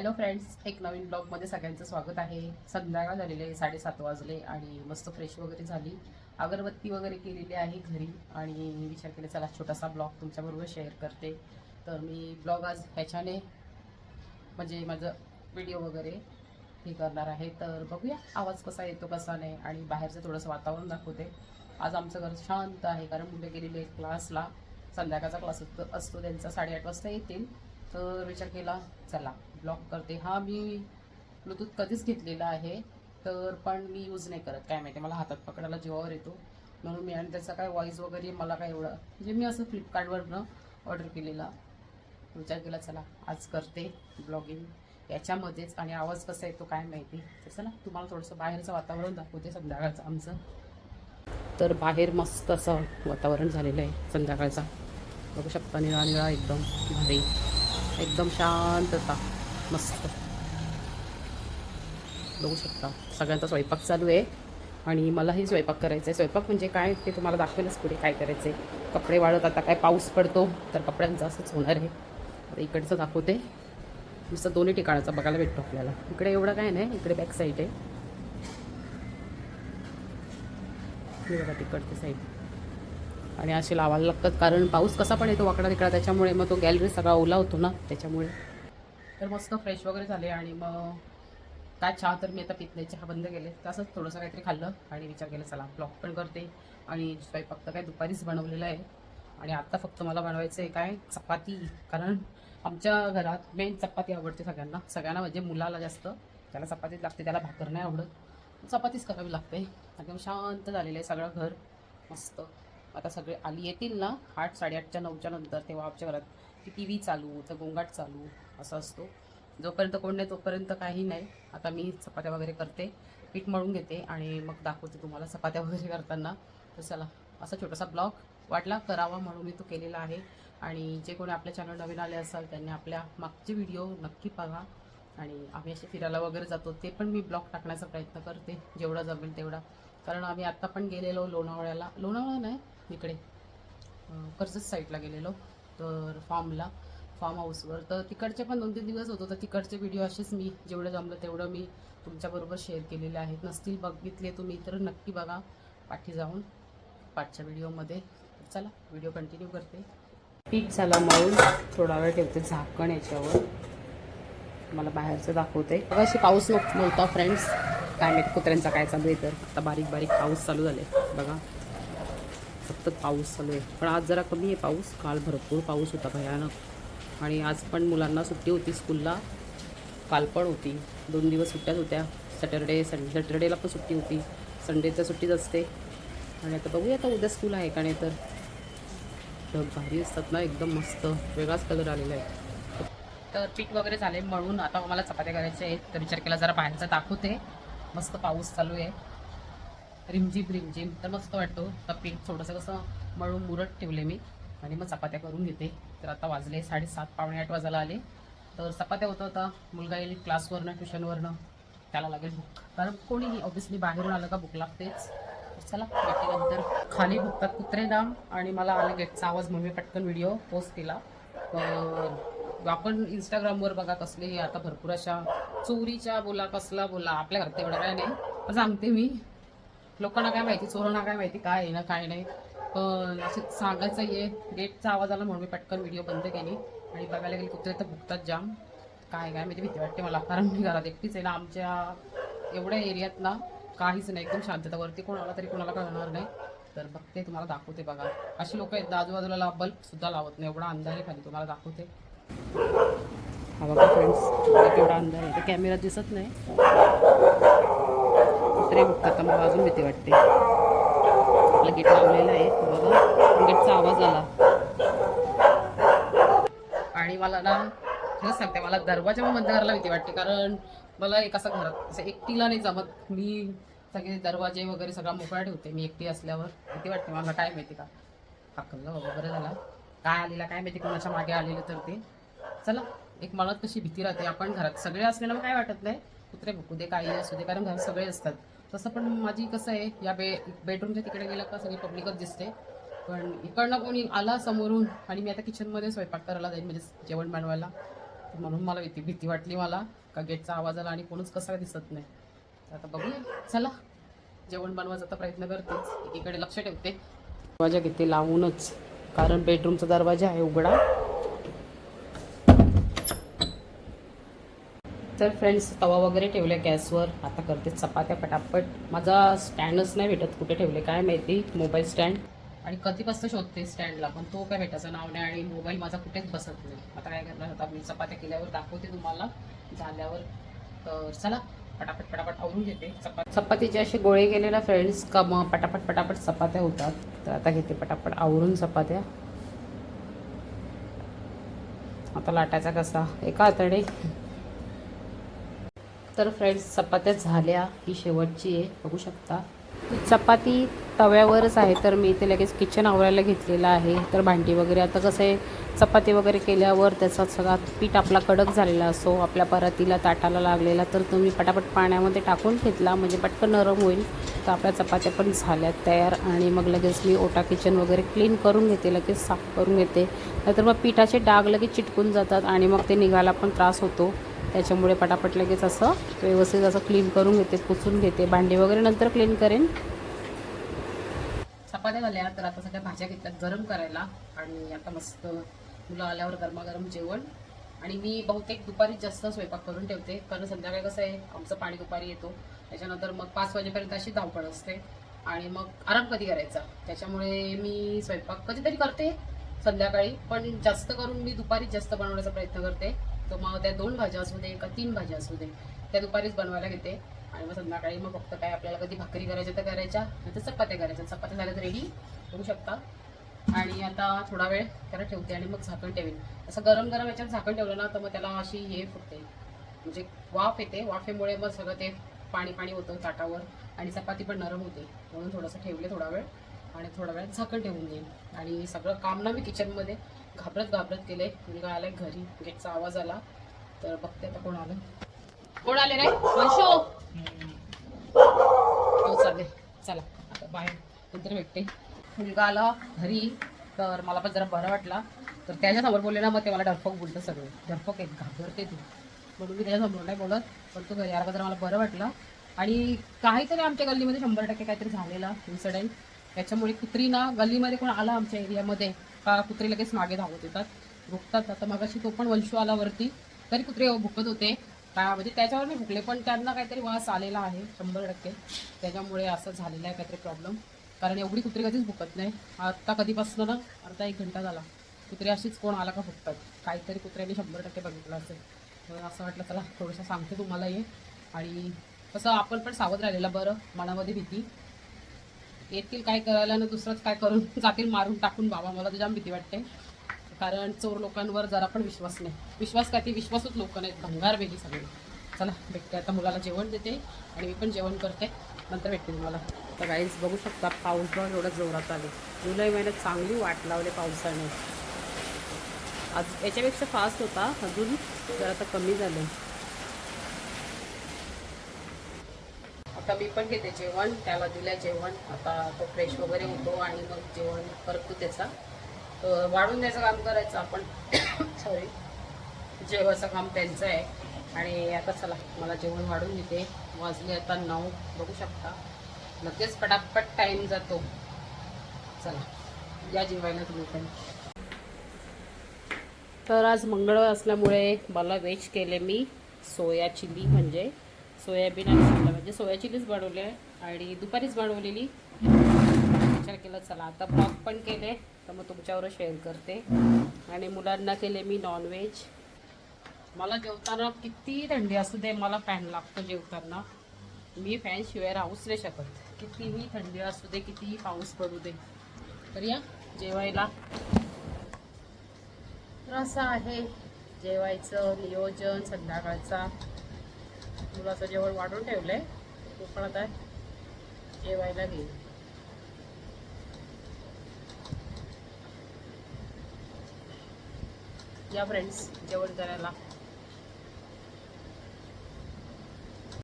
Hello friends, एक नवीन ब्लॉगमध्ये सगळ्यांचं स्वागत आहे. संध्याकाळ झालेली आहे, 7:30 वाजले आणि मस्त फ्रेश वगैरे झाली, अगरबत्ती वगैरे केलेली आहे घरी आणि विचार केला चला छोटासा ब्लॉग तुमच्याबरोबर शेअर करते. तर मी ब्लॉग आज ह्याच्याने म्हणजे माझं व्हिडिओ वगैरे हे करणार आहे. तर बघूया आवाज कसा येतो कसा नाही आणि बाहेरचं थोडंसं वातावरण दाखवते. आज आमचं घर शांत आहे कारण मुलं गेलेले क्लासला. संध्याकाळचा क्लास असतो त्यांचा, 8:30 वाजता येतील. तर विचार केला चला ब्लॉग करते. हा मी ब्लूटूथ कधीच घेतलेला आहे, तर पण मी यूज नाही करत. काय माहिती मला हातात पकडायला जीवावर येतो म्हणून मी, आणि त्याचा काय व्हॉइस वगैरे मला काय एवढं म्हणजे मी असं फ्लिपकार्टवरनं ऑर्डर केलेला. विचार केला चला आज करते ब्लॉगिंग याच्यामध्येच, आणि आवाज कसा येतो काय माहिती. तर चला तुम्हाला थोडंसं बाहेरचं वातावरण दाखवते संध्याकाळचं आमचं. तर बाहेर मस्त असं वातावरण झालेलं आहे संध्याकाळचा, बघू शकता. निळा निळा एकदम भारी, एकदम शांतता मस्त बघू शकता. सगळ्यांचा स्वयंपाक चालू आहे आणि मलाही स्वयंपाक करायचा आहे. स्वयंपाक म्हणजे काय ते तुम्हाला दाखवेलच पुढे काय करायचं आहे. कपडे वाळत, आता काय पाऊस पडतो तर कपड्यांचं असंच होणार आहे. आता इकडचं दाखवते. नुसतं दोन्ही ठिकाणाचं बघायला भेटतो आपल्याला. इकडे एवढं काय नाही, इकडे बॅक साईड आहे. हे बघा तिकडची साईड, आणि असे लावायला लागतात कारण पाऊस कसा पण येतो वाकडा तिकडा, त्याच्यामुळे मग तो गॅलरी सगळा ओला होतो ना त्याच्यामुळे. तर मस्त फ्रेश वगैरे झाले आणि मग काय चहा तर मी आता पित नाही, चहा बंद केले. तसंच थोडंसं काहीतरी खाल्लं आणि विचार केला चला ब्लॉग पण करते. आणि स्वयंपाक तर काय दुपारीच बनवलेला आहे आणि आत्ता फक्त मला बनवायचं आहे काय चपाती. कारण आमच्या घरात मेन चपाती आवडते सगळ्यांना, सगळ्यांना म्हणजे मुलाला जास्त त्याला चपातीच लागते, त्याला भाकर नाही आवडत. चपातीच करावी लागते. एकदम शांत झालेलं आहे सगळं घर मस्त. आता सगळे आली येतील ना 8, 8:30, 9च्या नंतर, तेव्हा आमच्या घरात ती टी व्ही चालू तर गोंगाट चालू असं असतो. जोपर्यंत कोण नाही तोपर्यंत काही नाही. आता मी चपात्या वगैरे करते, पीठ मळून घेते आणि मग दाखवते तुम्हाला चपात्या वगैरे करताना. तर चला असा छोटासा ब्लॉग वाटला करावा म्हणून मी तो केलेला आहे. आणि जे कोणी आपल्या चॅनल नवीन आले असाल त्यांनी आपल्या मागचे व्हिडिओ नक्की बघा. आणि आम्ही असे फिरायला वगैरे जातो ते पण मी ब्लॉग टाकण्याचा प्रयत्न करते जेवढा जमेल तेवढा. कारण आम्ही आत्ता पण गेलेलो लोणावळ्याला, लोणावळा नाही इकडे कर्जत साईडला गेलेलो तर फार्म हाऊसवर. तर तिकडचे पण 2-3 दिवस होतो, तर तिकडचे व्हिडिओ असेच मी जेवढं जमलं तेवढं मी तुमच्याबरोबर शेअर केलेले आहेत. नसतील बघितले तुम्ही तर नक्की बघा पाठी जाऊन पाठच्या व्हिडिओमध्ये. चला व्हिडिओ कंटिन्यू करते. पीठ झाला मळून, थोडा वेळ ठेवते झाकण याच्यावर. मला बाहेरचं दाखवते बघा. अशी पाऊस नव्हता फ्रेंड्स, काय माहिती कुत्र्यांचा काय चालू आहे. तर आता बारीक बारीक पाऊस चालू झाले बघा, सतत पाऊस चालू आहे. पण आज जरा कमी आहे पाऊस, काल भरपूर पाऊस होता भयानक. आणि आज पण मुलांना सुट्टी होती स्कूलला, काल पण होती. 2 दिवस सुट्ट्याच होत्या. सॅटर्डेला पण सुट्टी होती, संडेचं सुट्टीच असते. आणि आता बघूया आता उद्या स्कूल आहे का नाही. तर ढग भारी असतात ना, एकदम मस्त वेगळाच कलर आलेला आहे. तर पीठ वगैरे झाले मळून, आता मला चपात्या करायच्या आहेत. तर विचार केला जरा बाहेरचा दाखवते. मस्त पाऊस चालू आहे, रिमझिम रिमझिम, तर मस्त वाटतो. तर पीठ थोडंसं कसं मळून मुरत ठेवले मी आणि मग चपात्या करून घेते. तर आता वाजले 7:30, पावणे 8 वाजायला आले. तर चपात्या होतं. आता मुलगा येईल क्लासवरनं ट्युशनवरनं, त्याला लागेल भूक, कारण कोणीही ऑब्व्हियसली बाहेरून आलं का भूक लागतेच. चला भेटेनंतर. खाली भुकतात कुत्रे नाम आणि मला आलं गेटचा आवाज म्हणून मी पटकन व्हिडिओ पोस्ट केला. तर आपण इंस्टाग्रामवर बघा कसलेही आता भरपूर अशा चोरीच्या बोला कसला बोला, आपल्या घरात एवढं काय नाही पण सांगते मी. लोकांना काय माहिती, चोरांना काय माहिती काय आहे ना काय नाही. पण असं सांगायचं आहे. गेटचा आवाज आला म्हणून मी पटकन व्हिडिओ बंद केली आणि बघायला गेले कुत्रे तर भुकतात जाम. काय माहिती भीती वाटते मला, कारण मी घरात एकटीच आहे ना. आमच्या एवढ्या एरियात ना काहीच नाही, एकदम शांतता. वरती कोण आला तरी कोणाला कळणार नाही. तर बघते तुम्हाला दाखवते बघा. अशी लोक आहेत आजूबाजूला बल्ब सुद्धा लावत नाही, एवढा अंधार आहे खाली. तुम्हाला दाखवते हा बघा फ्रेंड्स, एवढा अंधार आहे, ते कॅमेरा दिसत नाही. कुत्रे बघतात तर मला अजून भीती वाटते. आपलं गेट लावलेलं आहे बघा, गेटचा आवाज आला. आणि मला ना खरंच सांगते, मला दरवाजा पण बंद करायला भीती वाटते, कारण मला एक असं घरात असं एकटीला नाही जमत. मी सगळे दरवाजे वगैरे सगळा मोकळा ठेवते मी एकटी असल्यावर. भीती वाटते मला, काय माहिती का. हाकललं बाबा बरं झाला, काय आलेला काय माहिती, कोणाच्या मागे आलेलं तर ते. चला एक मनात कशी भीती राहते. आपण घरात सगळे असलेलं मग काय वाटत नाही, कुत्रे भुकू दे काही असू दे, कारण घरात सगळे असतात. तसं पण माझी कसं आहे, या बेडरूमच्या तिकडे गेलं का सगळी पब्लिकच दिसते. पण इकडनं कोणी आला समोरून आणि मी आता किचनमध्ये स्वयंपाक करायला जाईन म्हणजे जेवण बनवायला, म्हणून मला भीती वाटली मला का गेटचा आवाज आला आणि कोणच कसा दिसत नाही. तर आता बघूया, चला जेवण बनवायचा प्रयत्न करतेच, एकीकडे लक्ष ठेवते. दरवाजा घेते लावूनच, कारण बेडरूमचा दरवाजा आहे उघडा. तर फ्रेंड्स, तवा वगैरे ठेवले गॅसवर. आता करते चपात्या पटापट. माझा स्टँडच नाही भेटत, कुठे ठेवले काय माहिती, मोबाईल स्टँड. आणि कधीपासून शोधते स्टँडला, पण तो काय भेटायचं नाव नाही आणि मोबाईल माझा कुठेच बसत नाही. आता काय करणार होता, मी चपात्या केल्यावर दाखवते तुम्हाला झाल्यावर. तर चला पटापट पटापट आवरून घेते. चपातीचे असे गोळे केले ना फ्रेंड्स का मग पटापट पटापट चपात्या होतात. तर आता घेते पटापट आवरून चपात्या. आता लाटायचा कसा, एका हाताने. तर फ्रेंड्स, चपात्या झाल्या, ही शेवटची आहे, बघू शकता. चपाती तव्यावरच आहे, तर मी इथे लगेच किचन आवरायला घेतलेलं आहे. तर भांडी वगैरे, आता कसं आहे, चपाती वगैरे केल्यावर त्याचा सगळा पीठ आपला कडक झालेला असो, आपल्या परातीला ताटाला लागलेला, तर तुम्ही पटापट पाण्यामध्ये टाकून घेतला म्हणजे पटकन नरम होईल. तर आपल्या चपात्या पण झाल्यात तयार. आणि मग लगेच मी ओटा किचन वगैरे क्लीन करून घेते, लगेच साफ करून घेते. नाहीतर मग पिठाचे डाग लगेच चिटकून जातात आणि मग ते निघायला पण त्रास होतो. त्याच्यामुळे पटापट लगेच असं व्यवस्थित असं क्लीन करून घेते, पुसून घेते. भांडी वगैरे नंतर क्लीन करेन. चपात्या झाल्या, तर आता सगळ्या भाज्या घेतल्यात गरम करायला. आणि आता मस्त मुलं आल्यावर गरमागरम जेवण. आणि मी बहुतेक दुपारी जास्त स्वयंपाक करून ठेवते, कारण संध्याकाळी कसं आहे, आमचं पाणी दुपारी येतो, त्याच्यानंतर मग 5 वाजेपर्यंत अशी धावपळ असते आणि मग आराम कधी करायचा. त्याच्यामुळे मी स्वयंपाक कधीतरी करते संध्याकाळी, पण जास्त करून मी दुपारीच जास्त बनवण्याचा प्रयत्न करते. तर मग त्या 2 भाज्या असू दे का 3 भाज्या असू दे, त्या दुपारीच बनवायला घेते. आणि मग संध्याकाळी मग फक्त काय आपल्याला कधी भाकरी करायच्या तर करायच्या, नाही तर चपात्या करायच्या. चपात्या झाल्या तर रेडी करू शकता. आणि आता थोडा वेळ त्याला ठेवते आणि मग झाकण ठेवेन. असं गरम गरम याच्यात झाकण ठेवलं ना, तर मग त्याला अशी हे फुटते, म्हणजे वाफ येते. वाफेमुळे मग सगळं ते पाणी पाणी होतं ताटावर आणि चपाती पण नरम होते. म्हणून थोडंसं ठेवले थोडा वेळ आणि थोडा वेळ झाकण ठेवून देईन. आणि सगळं काम ना मी किचनमध्ये घाबरत केले. मुलगा आलाय घरी, गेटचा आवाज आला, तर बघते आता कोण आलं. कोण आले रे वंशो? हो चालेल, चला आता बाहेर नंतर भेटते. मुलगा आला घरी, तर मला पण जरा बरं वाटला. तर त्याच्यासमोर बोलले ना, मग ते मला डरफक बोलतं, सगळे डरफक एक घाबरते तू, म्हणून मी त्याच्यासमोर नाही बोलत. पण तो घरी आला का जरा मला बरं वाटलं. आणि काहीतरी आमच्या गल्लीमध्ये 100% काहीतरी झालेला इन्सिडेंट. त्याच्यामुळे कुत्री ना, गल्लीमध्ये कोण आला आमच्या एरियामध्ये का कुत्री लगेच मागे धावत येतात, भुकतात. आता मगाशी तो पण वंशू आला वरती, तरी कुत्रे भुकत होते का, म्हणजे त्याच्यावर नाही भुकले, पण त्यांना काहीतरी वास आलेला आहे 100%. त्याच्यामुळे असं झालेलं आहे काहीतरी प्रॉब्लेम, कारण एवढी कुत्री कधीच भुकत नाही. आता कधीपासून ना, अर्धा 1 घंटा झाला, कुत्रे अशीच कोण आला का भुकतात. काहीतरी कुत्र्यांनी 100% बघितलं असेल. तर असं वाटलं चला थोडंसं सांगते तुम्हाला हे. आणि कसं आपण पण सावध राहिलेलं बरं, मनामध्ये भीती येतील काय करायला ना, दुसरंच काय करून जातील मारून टाकून. बाबा मला तुझ्या भीती वाटते, कारण चोर लोकांवर जरा पण विश्वास नाही. विश्वास काय, ती विश्वासच लोक नाहीत, भंगार बेली सगळे. चला भेटते आता, मुलाला जेवण देते आणि मी पण जेवण करते, नंतर भेटते तुम्हाला. तर गाईज बघू शकता, पाऊस पण एवढं जोरात आले. जुलै महिन्यात चांगली वाट लावले पावसाने. आज याच्यापेक्षा फास्ट होता, अजून जरा आता कमी झालं. आता मी पण घेते जेवण, त्याला दिलं जेवण. आता तो फ्रेश वगैरे होतो आणि मग जेवण करतो त्याचा. वाढून द्यायचं काम करायचं आपण सॉरी, जेवायचं काम त्यांचं आहे. आणि आता चला मला जेवण वाढून घेते. वाजले आता 9, बघू शकता लगेच पटापट टाईम जातो. चला या जेवायला तुम्ही पण. तर आज मंगळवार असल्यामुळे मला व्हेज केले मी, सोया चिली म्हणजे सोयाबीन आणि शिमला, म्हणजे सोया चिलीच बनवले आणि दुपारीच बनवलेली. विचार केला चला आता ब्लॉग पण केले, तर मग तुमच्यावर शेअर करते. आणि मुलांना केले मी नॉनव्हेज. मला जेवताना किती थंडी असू दे, मला फॅन लागतो जेवताना. मी फॅनशिवाय राहूच नाही शकत, कितीही थंडी असू दे, कितीही पाऊस पडू दे. तर या जेवायला. तर असं आहे जेवायचं नियोजन संध्याकाळचा. मुलाचं जेवण वाढून ठेवलंय, तो पण आता जेवायला घेईल. या फ्रेंड्स जेवण करायला.